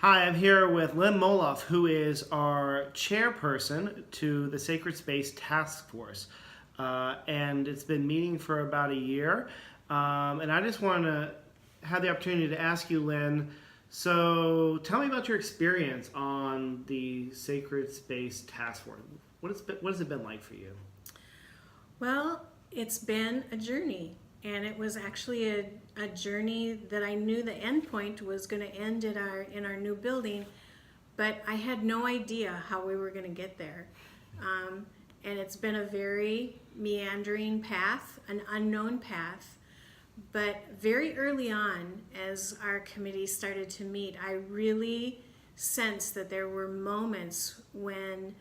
Hi, I'm here with Lynn Moluf, who is our chairperson to the Sacred Space Task Force. And it's been meeting for about a year. And I just want to have the opportunity to ask you, Lynn, so tell me about your experience on the Sacred Space Task Force. What has it been like for you? Well, it's been a journey, and it was actually a journey that I knew the end point was going to end in our new building, but I had no idea how we were going to get there. And it's been a very meandering path, an unknown path. But very early on, as our committee started to meet, I really sensed that there were moments when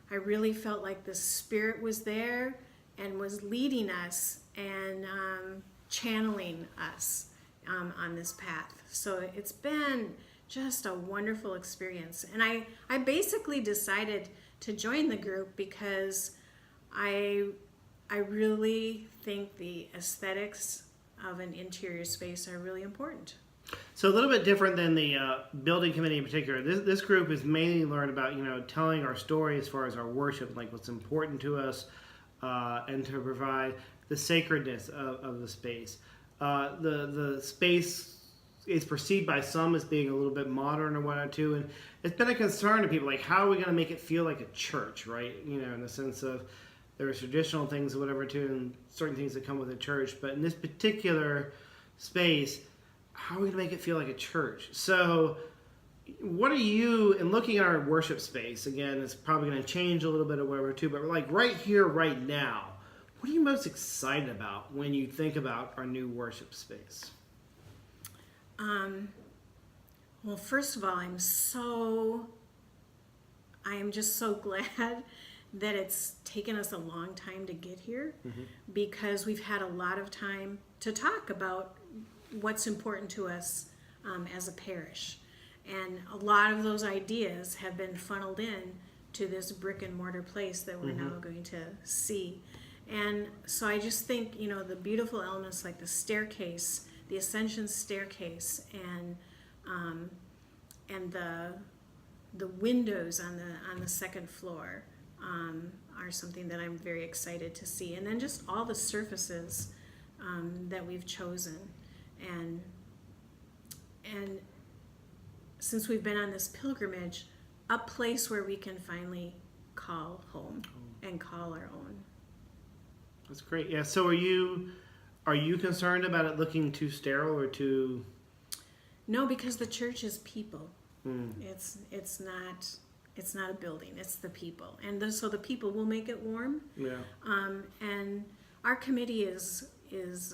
I really felt like the Spirit was there and was leading us and channeling us on this path. So it's been just a wonderful experience. And I basically decided to join the group because I really think the aesthetics of an interior space are really important. So a little bit different than the building committee in particular. This group is mainly learned about telling our story as far as our worship, like what's important to us, and to provide the sacredness of the space. The space is perceived by some as being a little bit modern or whatnot too, and it's been a concern to people, like how are we going to make it feel like a church, right? In the sense of there's traditional things or whatever too, and certain things that come with a church, but in this particular space, how are we going to make it feel like a church? So what are you, in looking at our worship space, again, it's probably going to change a little bit or whatever too, but like right here, right now, what are you most excited about when you think about our new worship space? Well, first of all, I am just so glad that it's taken us a long time to get here, because we've had a lot of time to talk about what's important to us as a parish. And a lot of those ideas have been funneled in to this brick and mortar place that we're now going to see. And so I just think, the beautiful elements like the staircase, the ascension staircase, and the windows on the second floor are something that I'm very excited to see. And then just all the surfaces that we've chosen. And since we've been on this pilgrimage, a place where we can finally call home and call our own. That's great. Yeah. So are you concerned about it looking too sterile or too? No, because the church is people. It's not a building. It's the people, and so the people will make it warm. Yeah. And our committee is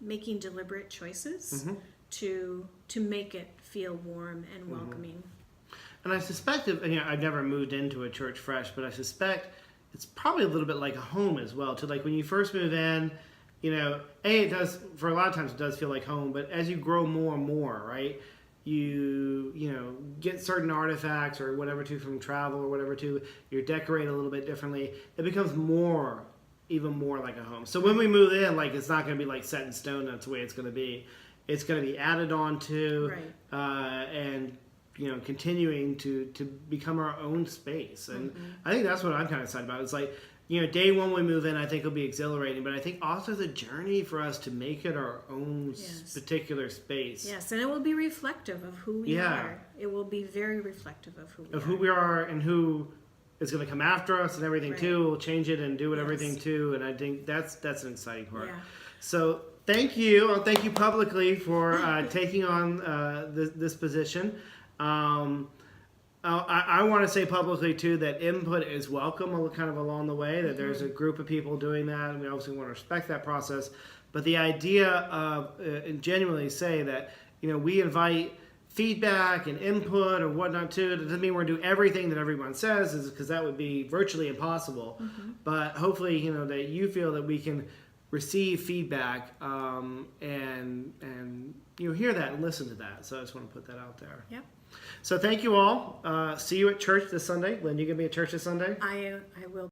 making deliberate choices to make it feel warm and welcoming. And I suspect, I've never moved into a church fresh, but I suspect it's probably a little bit like a home as well. To like when you first move in, it does, for a lot of times it does feel like home, but as you grow more and more, right, you get certain artifacts or whatever too from travel or whatever too, you decorate a little bit differently. It becomes even more like a home. So when we move in, like it's not going to be like set in stone. That's the way it's going to be. It's going to be added on to, right. And continuing to become our own space. And I think that's what I'm kind of excited about. It's like, day one we move in, I think will be exhilarating, but I think also the journey for us to make it our own particular space. Yes, and it will be reflective of who we are. It will be very reflective of who we are and who is going to come after us and everything too. We'll change it and do it everything too, and I think that's an exciting part. Yeah. So thank you. I'll thank you publicly for taking on this position. I want to say publicly too that input is welcome, kind of along the way. That there's a group of people doing that, and we obviously want to respect that process. But the idea of and genuinely say that we invite feedback and input or whatnot too. It doesn't mean we're going to do everything that everyone says, because that would be virtually impossible. But hopefully, that you feel that we can receive feedback and hear that and listen to that. So I just want to put that out there. Yep. So thank you all. See you at church this Sunday. Lynn, you going to be at church this Sunday? I will.